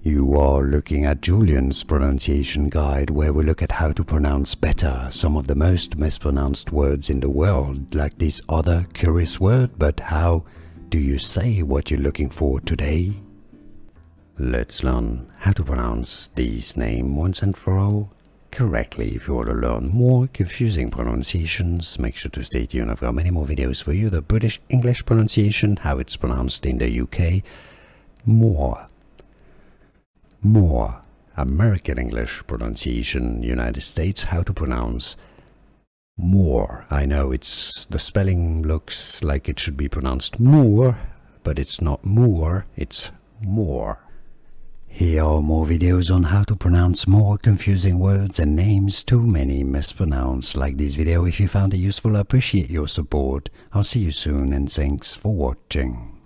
You are looking at Julian's pronunciation guide, where we look at how to pronounce better some of the most mispronounced words in the world, like this other curious word. But how do you say what you're looking for today? Let's learn how to pronounce these names once and for all correctly. If you want to learn more confusing pronunciations, make sure to stay tuned. I've got many more videos for you. The British English pronunciation, how it's pronounced in the UK. More. American English pronunciation, United States, how to pronounce more. I know the spelling looks like it should be pronounced Moor, but it's not Moor, it's more. Here are more videos on how to pronounce more confusing words and names too many mispronounced. Like this video if you found it useful. I appreciate your support. I'll see you soon and thanks for watching.